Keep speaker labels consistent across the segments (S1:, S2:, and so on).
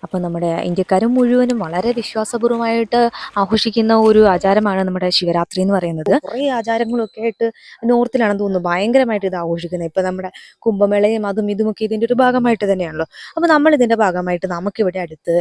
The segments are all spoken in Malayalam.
S1: അപ്പോൾ നമ്മുടെ ഇന്ത്യക്കാരും മുഴുവനും വളരെ വിശ്വാസപൂർവ്വമായിട്ട് ആഘോഷിക്കുന്ന ഒരു ആചാരമാണ് നമ്മുടെ ശിവരാത്രി എന്ന് പറയുന്നത്. കുറേ ആചാരങ്ങളൊക്കെ ആയിട്ട് നോർത്തിലാണെന്ന് തോന്നുന്നു ഭയങ്കരമായിട്ട് ഇത് ആഘോഷിക്കുന്നത്. ഇപ്പം നമ്മുടെ കുംഭമേളയും അതും ഇതുമൊക്കെ ഇതിൻ്റെ ഒരു ഭാഗമായിട്ട് തന്നെയാണല്ലോ. അപ്പോൾ നമ്മൾ ഇതിൻ്റെ ഭാഗമായിട്ട് നമുക്കിവിടെ അടുത്ത്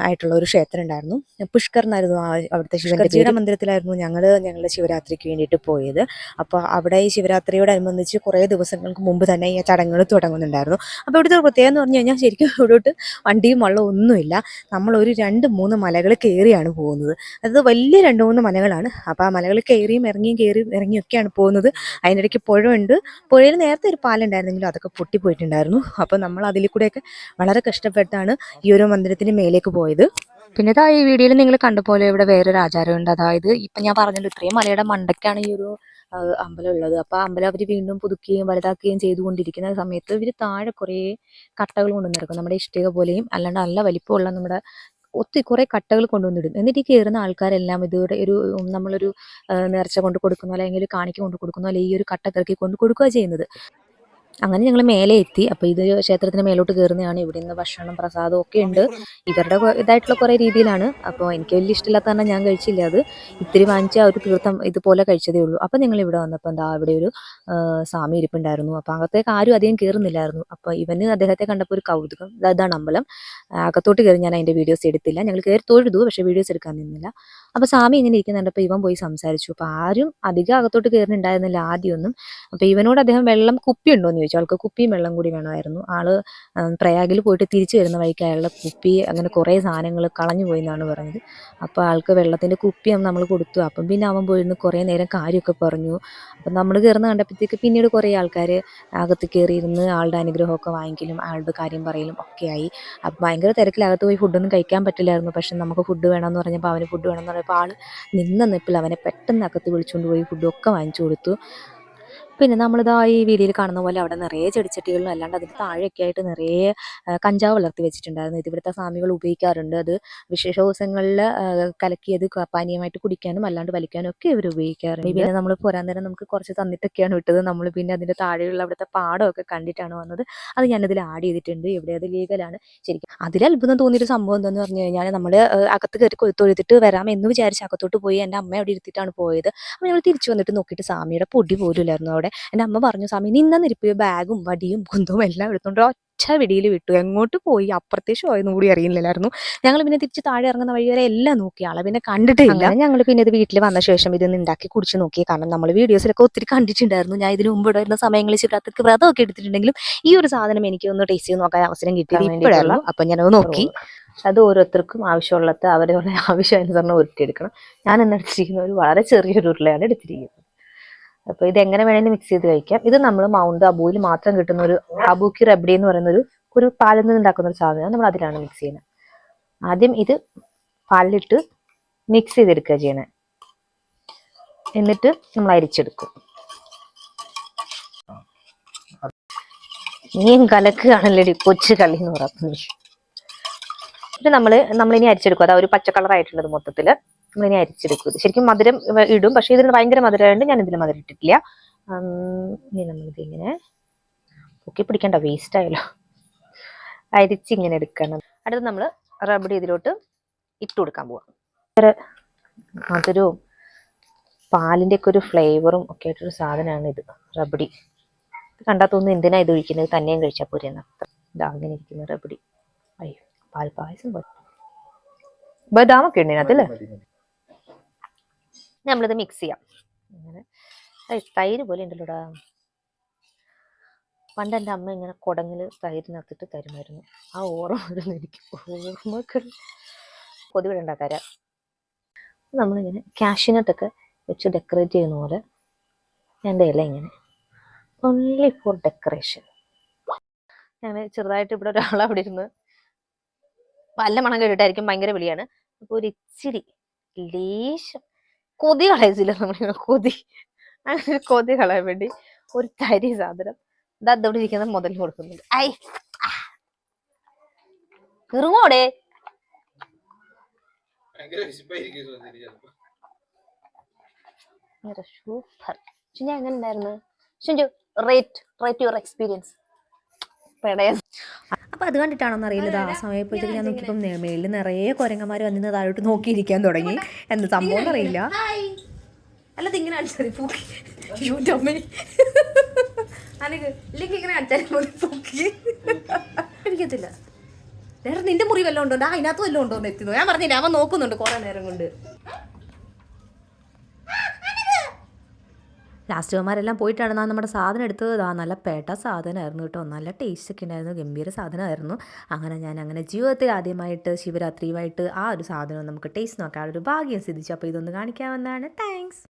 S1: ആയിട്ടുള്ള ഒരു ക്ഷേത്രം ഉണ്ടായിരുന്നു. പുഷ്കർ എന്നായിരുന്നു അവിടുത്തെ ശിവജിയുടെ മന്ദിരത്തിലായിരുന്നു ഞങ്ങളുടെ ശിവരാത്രിക്ക് വേണ്ടിയിട്ട് പോയത്. അപ്പോൾ അവിടെ ഈ ശിവരാത്രിയോടനുബന്ധിച്ച് കുറേ ദിവസങ്ങൾക്ക് മുമ്പ് തന്നെ ഈ ചടങ്ങുകൾ തുടങ്ങുന്നുണ്ടായിരുന്നു. അപ്പോൾ ഇവിടുത്തെ ഒരു പ്രത്യേകത എന്ന് പറഞ്ഞു കഴിഞ്ഞാൽ ശരിക്കും ഇവിടോട്ട് വണ്ടിയും വള്ളവും ഒന്നുമില്ല. നമ്മളൊരു 2-3 മലകൾ കയറിയാണ് പോകുന്നത്. അത് വലിയ 2-3 മലകളാണ്. അപ്പോൾ ആ മലകൾ കയറിയും ഇറങ്ങിയൊക്കെയാണ് പോകുന്നത്. അതിനിടയ്ക്ക് പുഴയുണ്ട്. പുഴയിൽ നേരത്തെ ഒരു പാലുണ്ടായിരുന്നെങ്കിലും അതൊക്കെ പൊട്ടിപ്പോയിട്ടുണ്ടായിരുന്നു. അപ്പോൾ നമ്മൾ അതിൽ കൂടെയൊക്കെ വളരെ കഷ്ടപ്പെട്ടാണ് ഈ ഒരു മന്ദിരത്തിന് മേലേക്ക് പോയത്. പിന്നെ ഇതാ ഈ വീഡിയോയിൽ നിങ്ങൾ കണ്ട പോലെ ഇവിടെ വേറൊരു ആചാരമുണ്ട്. അതായത് ഇപ്പം ഞാൻ പറഞ്ഞല്ലോ ഇത്രയും മലയുടെ മണ്ടയ്ക്കാണ് ഈ ഒരു അമ്പലം ഉള്ളത്. അപ്പോൾ ആ അമ്പലം അവർ വീണ്ടും പുതുക്കുകയും വലുതാക്കുകയും ചെയ്തുകൊണ്ടിരിക്കുന്ന സമയത്ത് ഇവർ താഴെ കുറേ കട്ടകൾ കൊണ്ടുവന്നിറക്കും. നമ്മുടെ ഇഷ്ടിക പോലെയും അല്ലാണ്ട് നല്ല വലിപ്പമുള്ള നമ്മുടെ ഒത്തിരി കുറേ കട്ടകൾ കൊണ്ടുവന്നിടും. എന്നിട്ട് ഈ കയറുന്ന ആൾക്കാരെല്ലാം ഇതോടെ നമ്മളൊരു നേർച്ച കൊണ്ട് കൊടുക്കുന്ന പോലെ അല്ലെങ്കിൽ കാണിക്ക കൊണ്ട് കൊടുക്കുന്ന പോലെ ഈ ഒരു കട്ട കിറക്കി കൊണ്ട് കൊടുക്കുക ചെയ്യുന്നത്. അങ്ങനെ ഞങ്ങൾ മേലെ എത്തി. അപ്പോൾ ഇത് ക്ഷേത്രത്തിന് മേലോട്ട് കയറുന്നതാണ്. ഇവിടെ നിന്ന് ഭക്ഷണം പ്രസാദം ഒക്കെ ഉണ്ട്. ഇവരുടെ ഇതായിട്ടുള്ള കുറേ രീതിയിലാണ്. അപ്പോൾ എനിക്ക് വലിയ ഇഷ്ടമില്ലാത്ത കാരണം ഞാൻ കഴിച്ചില്ല. അത് ഇത്തിരി വാങ്ങിച്ച ഒരു തീർത്ഥം ഇതുപോലെ കഴിച്ചതേ ഉള്ളൂ. അപ്പോൾ ഞങ്ങൾ ഇവിടെ വന്നപ്പോൾ എന്താ ഇവിടെ ഒരു സ്വാമി ഇരിപ്പുണ്ടായിരുന്നു. അപ്പോൾ അകത്തേക്ക് ആരും അധികം കയറുന്നില്ലായിരുന്നു. അപ്പോൾ ഇവന് അദ്ദേഹത്തെ കണ്ടപ്പോൾ ഒരു കൗതുകം. ഇതാണ് അമ്പലം. അകത്തോട്ട് കയറി ഞാൻ അതിൻ്റെ വീഡിയോസ് എടുത്തില്ല. ഞങ്ങൾ കയറി തൊഴുതു, പക്ഷേ വീഡിയോസ് എടുക്കാൻ നിന്നില്ല. അപ്പോൾ സ്വാമി ഇങ്ങനെ ഇരിക്കുന്നുണ്ടപ്പോൾ ഇവൻ പോയി സംസാരിച്ചു. അപ്പോൾ ആരും അധികം അകത്തോട്ട് കയറുന്നുണ്ടായിരുന്നില്ല ആദ്യമൊന്നും. അപ്പോൾ ഇവനോട് അദ്ദേഹം വെള്ളം കുപ്പി ഉണ്ടോ എന്ന് ചോദിച്ചു. ആൾക്ക് കുപ്പിയും വെള്ളം കൂടി വേണമായിരുന്നു. ആള് പ്രയാഗിൽ പോയിട്ട് തിരിച്ചു വരുന്ന വഴിക്ക് അയാളുടെ കുപ്പി അങ്ങനെ കുറേ സാധനങ്ങൾ കളഞ്ഞു പോയി എന്നാണ് പറഞ്ഞത്. അപ്പോൾ ആൾക്ക് വെള്ളത്തിൻ്റെ കുപ്പി നമ്മൾ കൊടുത്തു. അപ്പം പിന്നെ അവൻ പോയിരുന്നു കുറേ നേരം കാര്യമൊക്കെ പറഞ്ഞു. അപ്പം നമ്മൾ കയറുന്ന കണ്ടപ്പോഴത്തേക്ക് പിന്നീട് കുറേ ആൾക്കാർ അകത്ത് കയറിയിരുന്ന് ആളുടെ അനുഗ്രഹമൊക്കെ വാങ്ങിക്കലും ആളുടെ കാര്യം പറയലും ഒക്കെയായി. അപ്പം ഭയങ്കര തിരക്കിലകത്ത് പോയി ഫുഡൊന്നും കഴിക്കാൻ പറ്റില്ലായിരുന്നു. പക്ഷെ നമുക്ക് ഫുഡ് വേണമെന്ന് പറഞ്ഞപ്പോൾ അവന് ഫുഡ് വേണമെന്ന് പറഞ്ഞപ്പോൾ ആൾ നിന്ന നിപ്പിൽ അവനെ പെട്ടെന്ന് അകത്ത് വിളിച്ചുകൊണ്ട് പോയി ഫുഡൊക്കെ വാങ്ങിച്ചു കൊടുത്തു. പിന്നെ നമ്മളിതാ ഈ വീഡിയോയിൽ കാണുന്ന പോലെ അവിടെ നിറയെ ചെടിച്ചട്ടികളിലും അല്ലാണ്ട് അതിന് താഴെയൊക്കെ ആയിട്ട് നിറയെ കഞ്ചാവ് വളർത്തി വെച്ചിട്ടുണ്ടായിരുന്നു. ഇത് ഇവിടുത്തെ സ്വാമികൾ ഉപയോഗിക്കാറുണ്ട്. അത് വിശേഷ ദിവസങ്ങളിൽ കലക്കിയത് പാനീയമായിട്ട് കുടിക്കാനും അല്ലാണ്ട് വലിക്കാനും ഒക്കെ ഇവർ ഉപയോഗിക്കാറുണ്ട്. പിന്നെ നമ്മൾ പോരാൻ നേരം നമുക്ക് കുറച്ച് തന്നിട്ടൊക്കെയാണ് വിട്ടത്. നമ്മൾ പിന്നെ അതിൻ്റെ താഴെയുള്ള അവിടുത്തെ പാടമൊക്കെ കണ്ടിട്ടാണ് വന്നത്. അത് ഞാനതിൽ ആഡ് ചെയ്തിട്ടുണ്ട്. ഇവിടെ അത് ലീഗലാണ്. ശരിക്കും അതിൽ അത്ഭുതം തോന്നിയൊരു സംഭവം എന്താണെന്ന് പറഞ്ഞു കഴിഞ്ഞാൽ നമ്മൾ അകത്ത് കയറി തൊഴുതിട്ട് വരാം എന്ന് വിചാരിച്ച് അകത്തോട്ട് പോയി എൻ്റെ അമ്മ അവിടെ ഇരുത്തിയിട്ടാണ് പോയത്. അപ്പോൾ ഞങ്ങൾ തിരിച്ചു വന്നിട്ട് നോക്കിയിട്ട് സ്വാമിയുടെ പൊടി പോലും ഇല്ലായിരുന്നു അവിടെ. എൻ്റെ അമ്മ പറഞ്ഞു സ്വാമി നിന്നിരിപ്പ് ബാഗും വടിയും കുന്തവും എല്ലാം എടുത്തുകൊണ്ട് ഒറ്റ വെടിയിൽ വിട്ടു. എങ്ങോട്ട് പോയി അപ്പുറത്തെ ഷോ ഒന്നും കൂടി അറിയില്ലായിരുന്നു. ഞങ്ങൾ പിന്നെ തിരിച്ച് താഴെ ഇറങ്ങുന്ന വഴി വരെ എല്ലാം നോക്കി. ആളെ പിന്നെ കണ്ടിട്ടില്ല. ഞങ്ങൾ പിന്നെ ഇത് വീട്ടിൽ വന്ന ശേഷം ഇതൊന്ന് ഉണ്ടാക്കി കുടിച്ച് നോക്കി. കാരണം നമ്മൾ വീഡിയോസിലൊക്കെ ഒത്തിരി കണ്ടിട്ടുണ്ടായിരുന്നു. ഞാൻ ഇതിന് മുമ്പ് വരുന്ന സമയങ്ങളിൽ ശിവരാത്രിക്ക് വ്രതമൊക്കെ എടുത്തിട്ടുണ്ടെങ്കിലും ഈ ഒരു സാധനം എനിക്ക് ഒന്ന് ടേസ്റ്റ് ചെയ്ത് നോക്കാൻ അവസരം കിട്ടിയത് ഇപ്പോഴായിരുന്നു. അപ്പം ഞാനത് നോക്കി. അത് ഓരോരുത്തർക്കും ആവശ്യമുള്ളത് അവരവരുടെ ആവശ്യാനുസരണം ഉരുട്ടിയെടുക്കണം. ഞാൻ എന്നെടുത്തിരിക്കുന്ന ഒരു വളരെ ചെറിയൊരു ഉരുളയാണ് എടുത്തിരിക്കുന്നത്. അപ്പോൾ ഇതെങ്ങനെ വേണമെങ്കിലും മിക്സ് ചെയ്ത് കഴിക്കാം. ഇത് നമ്മൾ മൗണ്ട് അബുവിൽ മാത്രം കിട്ടുന്ന ഒരു അബുക്കി റബ്ഡി എന്ന് പറയുന്ന ഒരു പാലിൽ നിന്ന് ഉണ്ടാക്കുന്ന ഒരു സാധനം. നമ്മൾ അതിലാണ് മിക്സ് ചെയ്യുന്നത്. ആദ്യം ഇത് പാലിലിട്ട് മിക്സ് ചെയ്തെടുക്കുക ചെയ്യണേ. എന്നിട്ട് നമ്മൾ അരിച്ചെടുക്കും. നീയും കലക്കുകയാണല്ലേ കൊച്ചു കളി എന്ന് പറയുന്നത്. ഇത് നമ്മളിനി അരിച്ചെടുക്കും. അതാ ഒരു പച്ച കളറായിട്ടുള്ളത് മൊത്തത്തിൽ നമ്മളിനി അരിച്ചെടുക്കും. ശരിക്കും മധുരം ഇടും, പക്ഷെ ഇതിന് ഭയങ്കര മധുരമായതുകൊണ്ട് ഞാൻ ഇതിൽ മധുരം ഇട്ടിട്ടില്ല. ഇനി നമ്മളിത് ഇങ്ങനെ പൊക്കി പിടിക്കണ്ട, വേസ്റ്റ് ആയല്ലോ. അരിച്ചിങ്ങനെ എടുക്കണം. അടുത്ത് നമ്മൾ റബ്ഡി ഇതിലോട്ട് ഇട്ട് കൊടുക്കാൻ പോവാം. മധുരവും പാലിൻ്റെ ഒക്കെ ഒരു ഫ്ലേവറും ഒക്കെ ആയിട്ടൊരു സാധനമാണ് ഇത് റബ്ഡി. കണ്ടാൽ തോന്നുന്നു എന്തിനാ ഇത് ഒഴിക്കുന്നത്, തന്നെയും കഴിച്ചാൽ പോരെ എന്നർത്ഥം. ഇതാ അങ്ങനെ ഇരിക്കുന്ന റബ്ഡി. അയ്യോ പാൽപ്പായസം പോലെ ബദാമൊക്കെ ഉണ്ട് ഇതിനകത്തല്ലേ. നമ്മളിത് മിക്സ് ചെയ്യാം. ഇങ്ങനെ തൈര് പോലെ ഉണ്ടല്ലോടാ. പണ്ട് എൻ്റെ അമ്മ ഇങ്ങനെ കുടങ്ങിൽ തൈരിനകത്തിട്ട് തരുമായിരുന്നു. ആ ഓർമ്മ വരുന്നു എനിക്ക്. ഓർമ്മകൾ പൊതുവിടണ്ട തരാം. നമ്മളിങ്ങനെ കാഷ്യൂനട്ടൊക്കെ വെച്ച് ഡെക്കറേറ്റ് ചെയ്യുന്ന പോലെ എൻ്റെ ഇല ഇങ്ങനെ ഓൺലി ഫോർ ഡെക്കറേഷൻ. ഞാൻ ചെറുതായിട്ട് ഇവിടെ ഒരാൾ അവിടെ ഇരുന്ന് നല്ല മണം കേട്ടിട്ടായിരിക്കും ഭയങ്കര വിളിയാണ്. അപ്പോൾ ഒരു ഇച്ചിരി ലേശം കൊതി കളയിച്ചില്ല നമ്മളിങ്ങനെ കൊതി കളയാൻ വേണ്ടി ഒരു തരി സാധനം അതവിടെ ഇരിക്കുന്ന മുതൽ കൊടുക്കുന്നുണ്ട്. ഐ ഇറങ്ങോടെ സൂപ്പർ. എങ്ങനെ ഉണ്ടായിരുന്നു റേറ്റ് യുവർ എക്സ്പീരിയൻസ്?
S2: പെടയം.
S1: അപ്പോൾ അത് കണ്ടിട്ടാണോന്ന് അറിയില്ല, ആ സമയപ്പോഴത്തേക്ക് ഞാൻ നോക്കിയപ്പം മേളിൽ നിറയെ കുരങ്ങന്മാർ വന്നിന്ന് താഴോട്ട് നോക്കിയിരിക്കാൻ തുടങ്ങി. എന്ത് സംഭവം എന്നറിയില്ല.
S2: അല്ലത് ഇങ്ങനെ അടിച്ചാൽ പൂക്കി യൂട്യൂബിൽ ഇല്ലെങ്കിൽ ഇങ്ങനെ അടിച്ചാൽ പൂക്കി പിടിക്കത്തില്ല. വേറെ നിന്റെ മുറി വല്ലതും ഉണ്ടോ? അതിനകത്ത് വല്ലതും ഉണ്ടോ എന്ന് എത്തുന്നു. ഞാൻ പറഞ്ഞില്ല, അവൻ നോക്കുന്നുണ്ട് കുറെ നേരം കൊണ്ട്.
S1: ലാസ്റ്റ് അവന്മാരെല്ലാം പോയിട്ടാണ് നമ്മുടെ സാധനം എടുത്തത്. നല്ല പേട്ട സാധനമായിരുന്നു കേട്ടോ, നല്ല ടേസ്റ്റ് ഒക്കെ ഉണ്ടായിരുന്നു, ഗംഭീര സാധനമായിരുന്നു. അങ്ങനെ ജീവിതത്തിൽ ആദ്യമായിട്ട് ശിവരാത്രിയുമായിട്ട് ആ ഒരു സാധനം നമുക്ക് ടേസ്റ്റ് നോക്കാൻ ഒരു ഭാഗ്യം സിദ്ധിച്ചു. അപ്പോൾ ഇതൊന്ന് കാണിക്കാവുന്നതാണ്. താങ്ക്സ്.